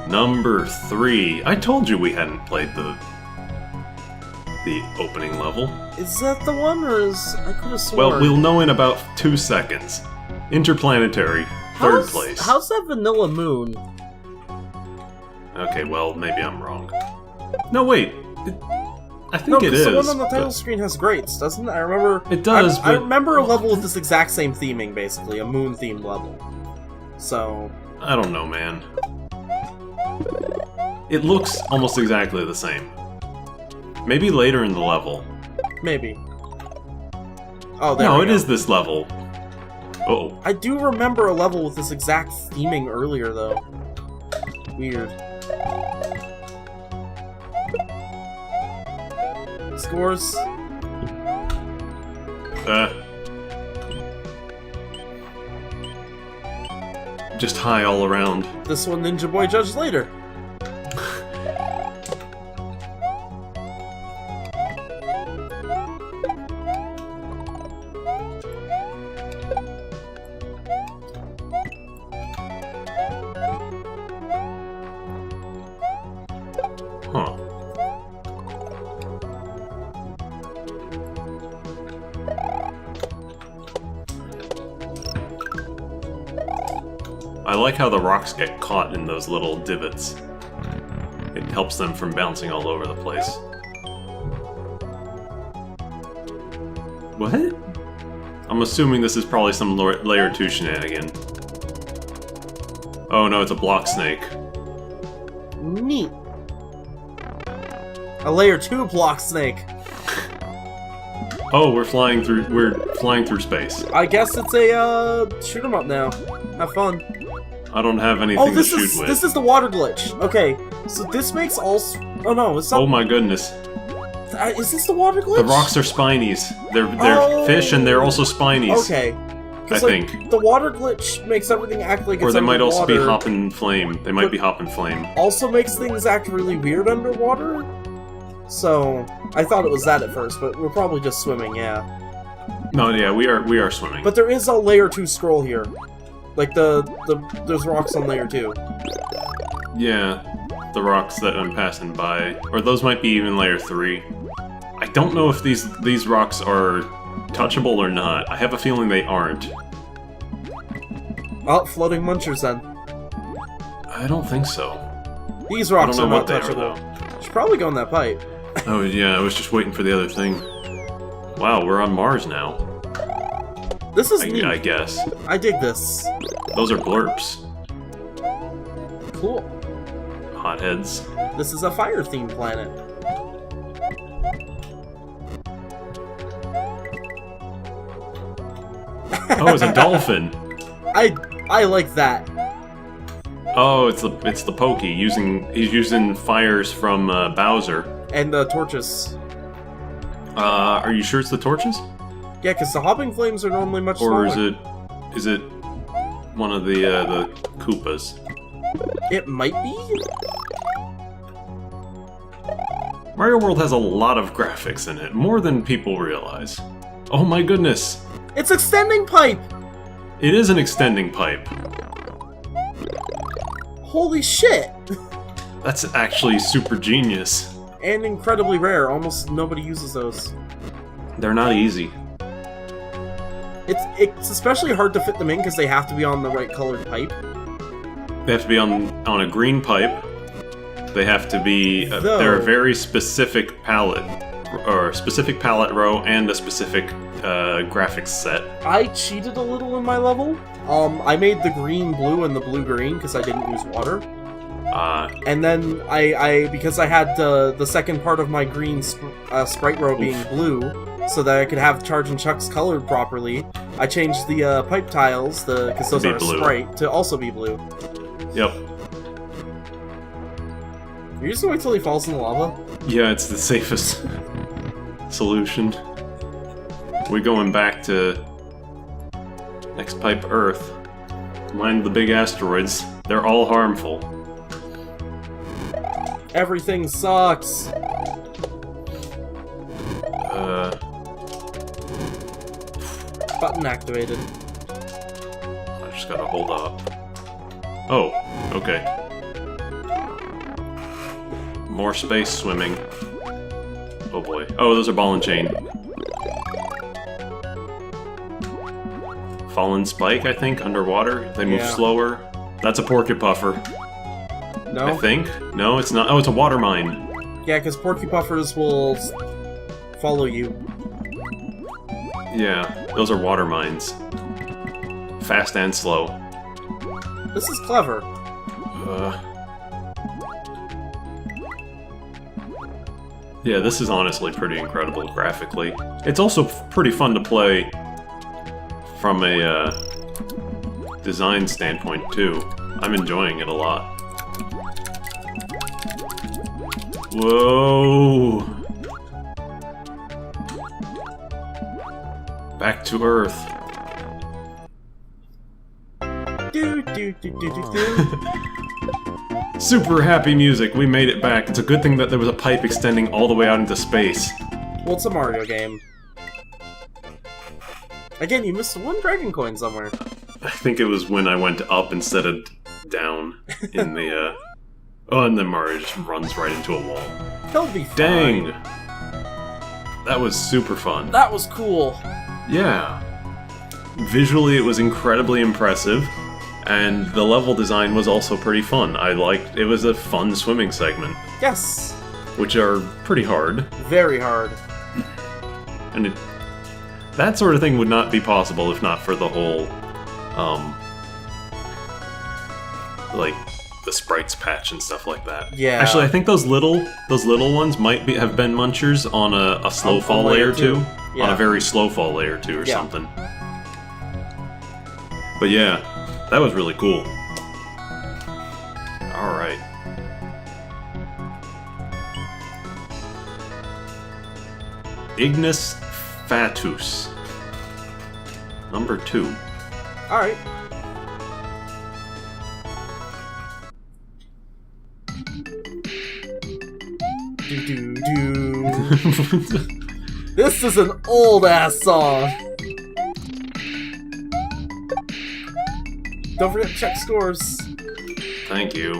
Number 3. I told you we hadn't played the opening level. Is that the one, or is... I could have sworn... Well, we'll know in about 2 seconds. Interplanetary, third place. How's that Vanilla Moon? Okay, well, maybe I'm wrong. No, wait. I think No, it is. the one on the title screen has grates, doesn't it? I remember... It does, I but... remember a level with this exact same theming, basically. A moon-themed level. So... I don't know, man. It looks almost exactly the same. Maybe later in the level. Maybe. Oh, there No, we it go. is this level. Uh-oh. I do remember a level with this exact theming earlier, though. Weird. Scores? Just high all around. This one Ninja Boy judged later. Huh. I like how the rocks get caught in those little divots. It helps them from bouncing all over the place. What? I'm assuming this is probably some layer 2 shenanigan. Oh no, it's a block snake. Neat. A layer 2 block snake. Oh, we're flying through space. I guess it's a shoot 'em up now. Have fun. I don't have anything to shoot with. This is the water glitch. Okay, so this makes all. Oh no, it's not. Oh my goodness. Is this the water glitch? The rocks are spinies. They're fish and they're also spinies. Okay. I think. The water glitch makes everything act like it's Or they might also be underwater, hop and flame. They might be hop and flame. Also makes things act really weird underwater. So I thought it was that at first, but we're probably just swimming. Yeah. No, yeah, we are swimming. But there is a layer 2 scroll here. Like there's rocks on layer 2. Yeah, the rocks that I'm passing by, or those might be even layer 3. I don't know if these rocks are touchable or not. I have a feeling they aren't. Oh, floating munchers then. I don't think so. These rocks I don't are know not what they are, touchable. Should probably go in that pipe. Oh yeah, I was just waiting for the other thing. Wow, we're on Mars now. This is neat. I guess. I dig this. Those are blurps. Cool. Hotheads. This is a fire-themed planet. Oh, it's a dolphin. I like that. Oh, it's the Pokey he's using fires from Bowser. And the torches. Are you sure it's the torches? Yeah, because the hopping flames are normally much Or smaller. is it one of the Koopas? It might be? Mario World has a lot of graphics in it, more than people realize. Oh my goodness! It's extending pipe! It is an extending pipe. Holy shit! That's actually super genius. And incredibly rare. Almost nobody uses those. They're not easy. It's especially hard to fit them in because they have to be on the right colored pipe. They have to be on a green pipe. They have to be... they're a very specific palette. Or specific palette row and a specific graphics set. I cheated a little in my level. I made the green blue and the blue green because I didn't use water. And then because I had the second part of my green sprite row being blue, so that I could have Charge and Chucks colored properly, I changed the pipe tiles, because those are a sprite, to also be blue. Yep. You're just gonna wait till he falls in the lava? Yeah, it's the safest solution. We're going back to next pipe Earth. Mind the big asteroids. They're all harmful. Everything sucks. Button activated. I just gotta hold up. Oh, okay. More space swimming. Oh boy. Oh, those are ball and chain. Fallen spike, I think, underwater. They move slower. That's a porcupuffer. No? I think? No, it's not. Oh, it's a water mine. Yeah, because porcupuffers will follow you. Yeah, those are water mines. Fast and slow. This is clever. Yeah, this is honestly pretty incredible graphically. It's also pretty fun to play from a design standpoint, too. I'm enjoying it a lot. Whoa! Back to Earth. Super happy music, we made it back. It's a good thing that there was a pipe extending all the way out into space. Well, it's a Mario game. Again, you missed one Dragon Coin somewhere. I think it was when I went up instead of down in the, Oh, and then Mario just runs right into a wall. He'll be fine. Dang! That was super fun. That was cool. Yeah. Visually, it was incredibly impressive, and the level design was also pretty fun. It was a fun swimming segment. Yes. Which are pretty hard. Very hard. And that sort of thing would not be possible if not for the whole, like, the sprites patch and stuff like that. Yeah. Actually, I think those little ones might have been munchers on a slow fall layer 2. Yeah. On a very slow fall layer 2 or something. But yeah, that was really cool. Alright. IGNUS FATUUS. Number 2. Alright. This is an old-ass song! Don't forget to check scores. Thank you.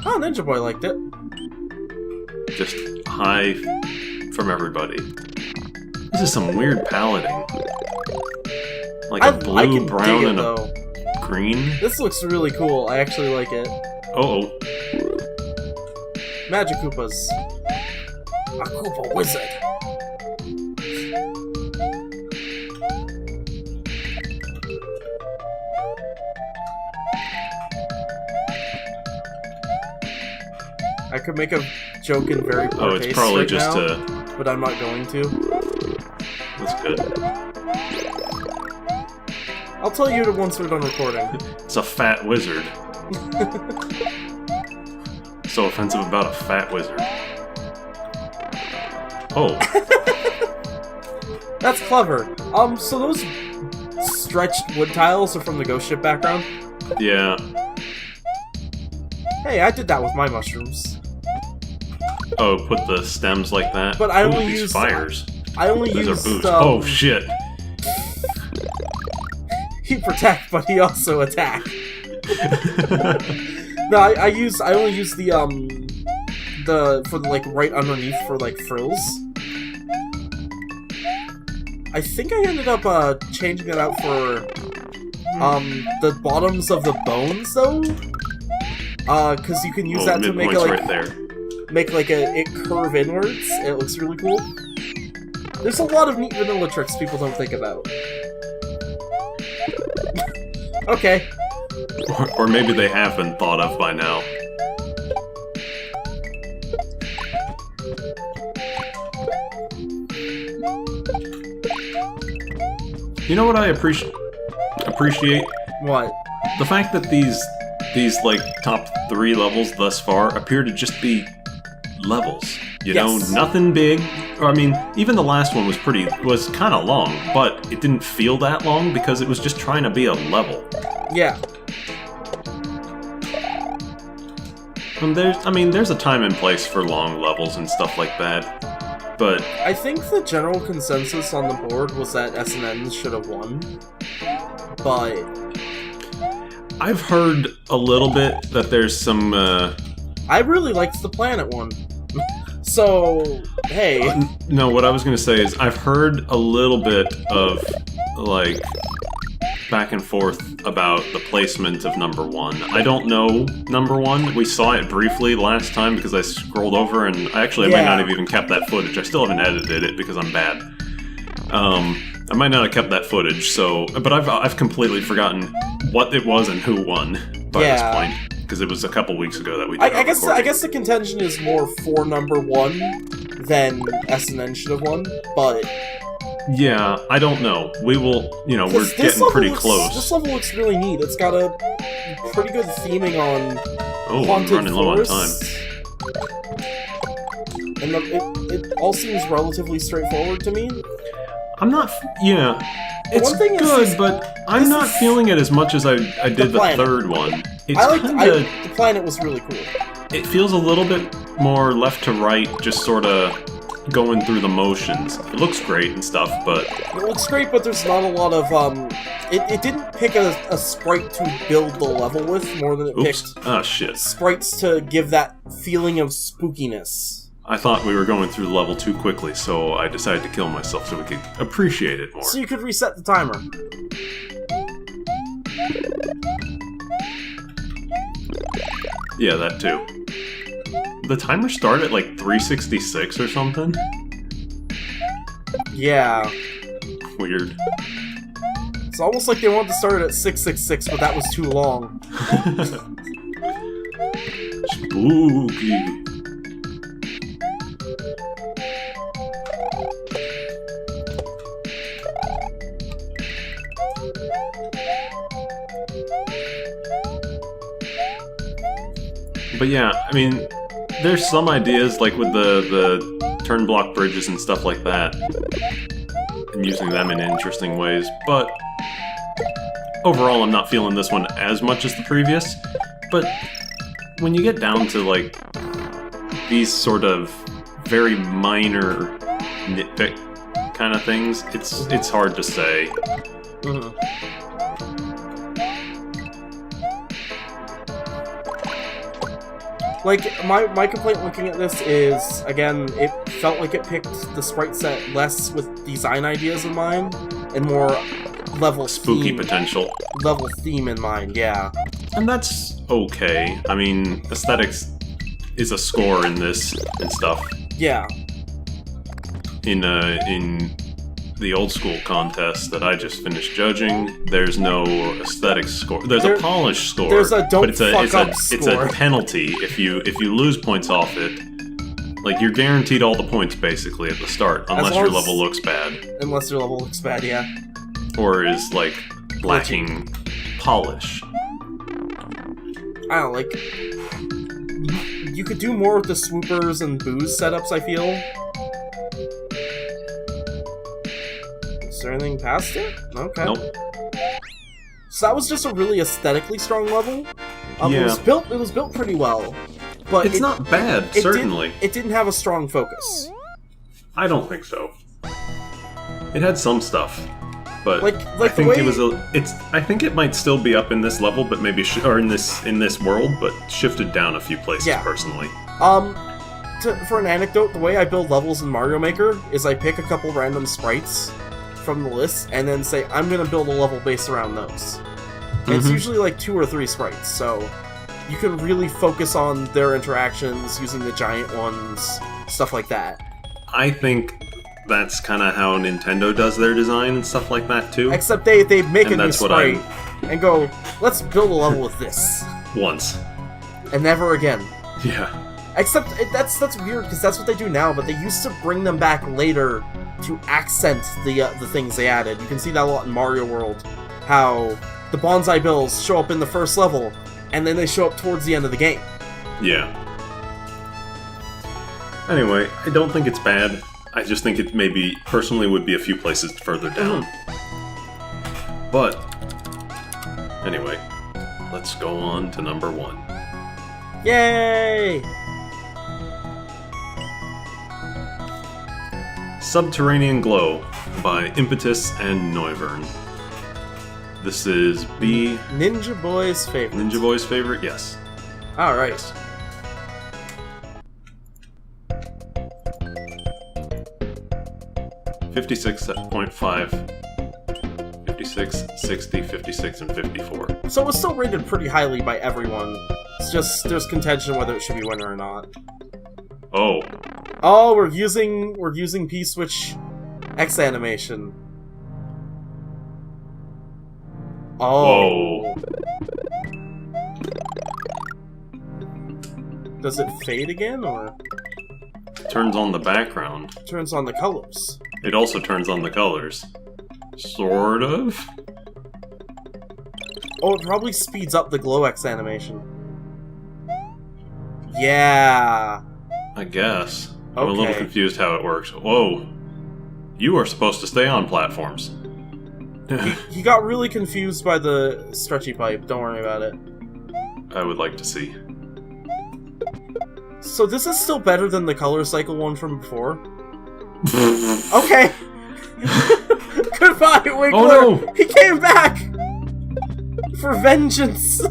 Oh, Ninja Boy liked it. Just high from everybody. This is some weird paletting. Like a blue, brown, and a green. This looks really cool. I actually like it. Uh-oh. Magic Koopas. A Koopa wizard. I could make a joke in very poor it's taste probably right just now, but I'm not going to. That's good. I'll tell you once we're done recording. It's a fat wizard. So offensive about a fat wizard. Oh. That's clever. So those stretched wood tiles are from the ghost ship background? Yeah. Hey, I did that with my mushrooms. Oh, put the stems like that? But I only used fires. I only Those used are boosts. Oh shit. He protect, but he also attack. No, I only use the for the, like, right underneath for, like, frills. I think I ended up changing it out for the bottoms of the bones though. Cause you can use that to make it like right there. Make like it curve inwards. It looks really cool. There's a lot of neat vanilla tricks people don't think about. Okay. Or maybe they have been thought of by now. You know what I appreciate? What? The fact that these like top 3 levels thus far appear to just be levels. You know, nothing big. Or I mean, even the last one was kind of long, but it didn't feel that long because it was just trying to be a level. Yeah. And there's a time and place for long levels and stuff like that. But I think the general consensus on the board was that S&Ns should have won. But I've heard a little bit that there's some, I really liked the planet one. So, hey. No, what I was gonna say is I've heard a little bit of, like, back and forth about the placement of number 1. I don't know number 1. We saw it briefly last time because I scrolled over and I might not have even kept that footage. I still haven't edited it because I'm bad. I might not have kept that footage, so... But I've completely forgotten what it was and who won by this point. Because it was a couple weeks ago that we did I guess the contention is more for number 1 than SNN should have won, but... Yeah, I don't know. We will, we're getting pretty close. This level looks really neat. It's got a pretty good theming on haunted I'm running low on time. And it all seems relatively straightforward to me. I'm not, it's good, but I'm not feeling it as much as I did the third one. The planet was really cool. It feels a little bit more left to right, just sort of going through the motions. It looks great and stuff, but... It looks great, but there's not a lot of, It didn't pick a sprite to build the level with, more than it picked sprites to give that feeling of spookiness. I thought we were going through the level too quickly, so I decided to kill myself so we could appreciate it more. So you could reset the timer. Yeah, that too. The timer started at like 366 or something? Yeah. Weird. It's almost like they wanted to start at 666, but that was too long. Spooky. But yeah, I mean, there's some ideas, like with the turn block bridges and stuff like that, and using them in interesting ways, but overall I'm not feeling this one as much as the previous, but when you get down to, like, these sort of very minor nitpick kind of things, it's hard to say. Like, my complaint looking at this is, again, it felt like it picked the sprite set less with design ideas in mind, and more level spooky theme, potential. Level theme in mind, yeah. And that's okay. I mean, aesthetics is a score in this and stuff. Yeah. In the old school contest that I just finished judging, there's no aesthetics score. There's a polish score. There's a don't but fuck up score. It's a penalty if you lose points off it. Like, you're guaranteed all the points basically at the start, unless your level looks bad. Unless your level looks bad, yeah. Or is, like, lacking polish. I don't know, like... You could do more with the swoopers and booze setups, I feel. Is there anything past it? Okay. Nope. So that was just a really aesthetically strong level. Yeah. It was built pretty well. But it's not bad, certainly. It didn't have a strong focus. I don't think so. It had some stuff, but I think it was I think it might still be up in this level, but maybe or in this world, but shifted down a few places personally. For an anecdote, the way I build levels in Mario Maker is I pick a couple random sprites from the list and then say I'm gonna build a level based around those. And it's usually like 2 or 3 sprites, so you can really focus on their interactions using the giant ones, stuff like that. I think that's kind of how Nintendo does their design and stuff like that too. Except they make a new sprite and go, let's build a level with this. Once. And never again. Yeah. Except that's weird because that's what they do now, but they used to bring them back later to accent the things they added. You can see that a lot in Mario World, how the bonsai bills show up in the first level, and then they show up towards the end of the game. Yeah. Anyway, I don't think it's bad. I just think it maybe, personally, would be a few places further down. But, anyway, let's go on to number 1. Yay! Subterranean Glow by Impetus and Noivern. This is B. Ninja Boy's favorite. Ninja Boy's favorite? Yes. Alright. .5, 56, 60, 56, and 54. So it was still rated pretty highly by everyone. It's just there's contention whether it should be winner or not. Oh. Oh, we're using P-Switch X animation. Oh. Whoa. Does it fade again, or? Turns on the background. Turns on the colors. It also turns on the colors. Sort of? Oh, it probably speeds up the Glow X animation. Yeah. I guess. Okay. I'm a little confused how it works. Whoa. You are supposed to stay on platforms. He got really confused by the stretchy pipe. Don't worry about it. I would like to see. So this is still better than the color cycle one from before? Okay! Goodbye, Wiggler! Oh no! He came back! For vengeance!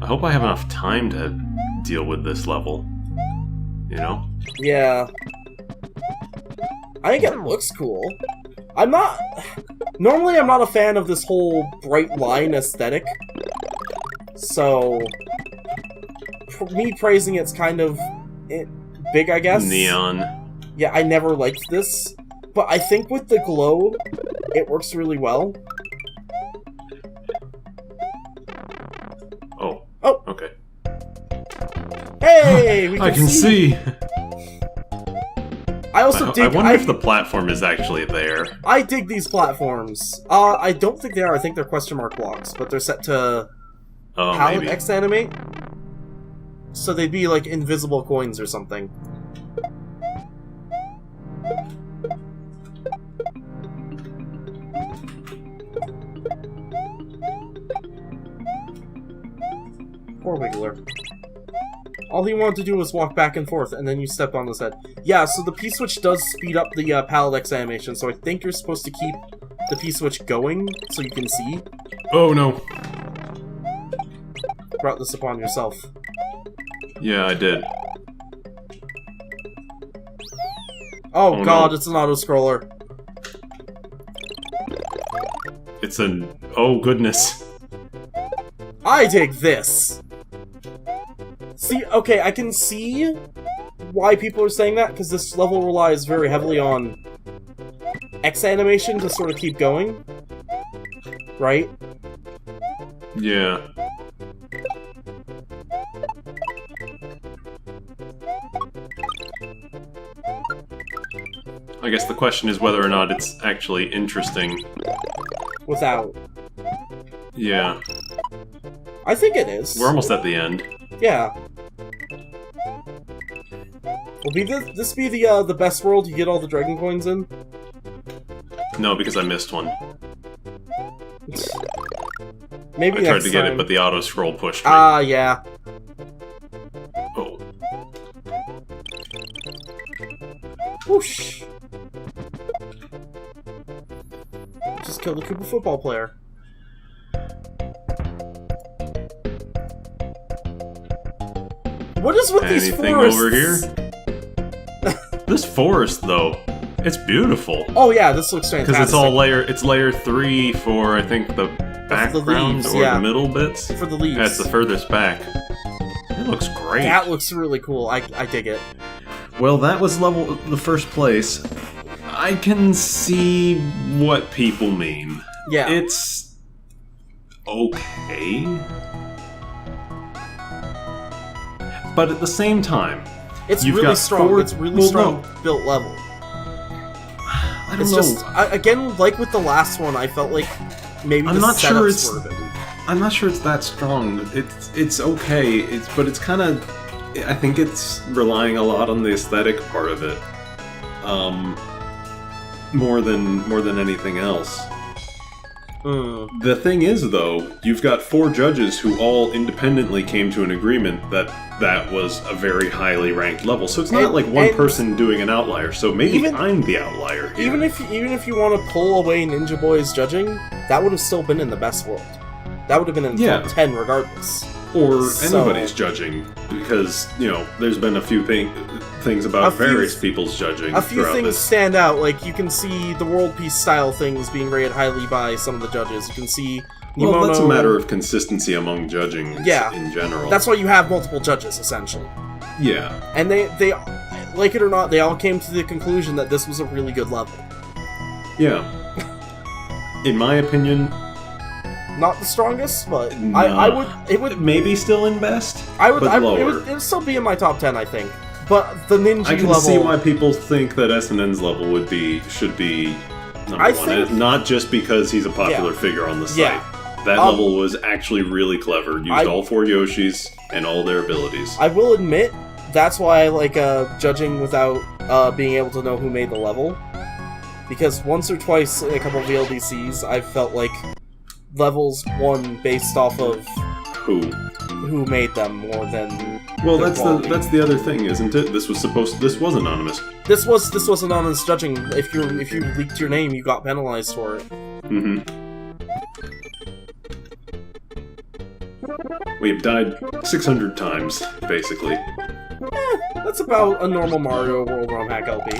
I hope I have enough time to deal with this level. You know? Yeah. I think it looks cool. I'm not... Normally I'm not a fan of this whole bright line aesthetic. So... me praising it's kind of... big, I guess? Neon. Yeah, I never liked this. But I think with the glow, it works really well. Oh. Oh! Okay. Hey! We I can see! I also dig... I wonder if the platform is actually there. I dig these platforms. I don't think they are. I think they're question mark blocks, but they're set to palette maybe. X animate. So they'd be like invisible coins or something. Poor Wiggler. All he wanted to do was walk back and forth, and then you stepped on his head. Yeah, so the P-switch does speed up the palette X animation, so I think you're supposed to keep the P-switch going so you can see. Oh no. Brought this upon yourself. Yeah, I did. Oh god, no. it's an auto-scroller. It's an... oh goodness. I dig this! See, okay, I can see why people are saying that, because this level relies very heavily on X animation to sort of keep going. Right? Yeah. I guess the question is whether or not it's actually interesting. Without. Yeah. I think it is. We're almost at the end. Yeah. Will this be the best world you get all the dragon coins in? No, because I missed one. Maybe I tried to get it, but the auto-scroll pushed me. Ah, yeah. Oh. Whoosh! Just killed the Koopa football player. What is with these forests? Over here? This forest, though, it's beautiful. Oh yeah, this looks fantastic. Because it's all layer 3 for, I think, the background leaves, or yeah. the middle bits. For the leaves. That's the furthest back. It looks great. That looks really cool. I dig it. Well, that was the first place. I can see what people mean. Yeah. It's okay. But at the same time, it's you've really got strong. It's really strong no. built level. I don't it's know. just again, like with the last one, I felt like maybe I'm the not sure setups were a bit weak. I'm not sure it's that strong. It's okay. But it's kind of. I think it's relying a lot on the aesthetic part of it, more than anything else. The thing is, though, you've got 4 judges who all independently came to an agreement that that was a very highly ranked level. So it's not like one person doing an outlier. So maybe I'm the outlier here. Even if you want to pull away Ninja Boy's judging, that would have still been in the best world. That would have been in the top 10 regardless. Or anybody's judging, because, you know, there's been a few things about various people's judging. A few things stand out, like you can see the World Peace style things being rated highly by some of the judges. You can see Nimono... Well, that's a matter of consistency among judging in general. That's why you have multiple judges, essentially. Yeah. And they, like it or not, they all came to the conclusion that this was a really good level. Yeah. In my opinion... Not the strongest, but it would maybe still in best. It would still be in my top 10, I think. But the Ninja level, I can see why people think that SNN's level should be number one. Not just because he's a popular figure on the site. Yeah. That level was actually really clever. Used all 4 Yoshis and all their abilities. I will admit that's why I like judging without being able to know who made the level. Because once or twice in a couple of VLDCs, I felt like levels won based off of who made them more than that's the other thing, isn't it? This was anonymous. This was anonymous judging. If you leaked your name, you got penalized for it. We've died 600 times, basically. That's about a normal Mario World ROM hack LP.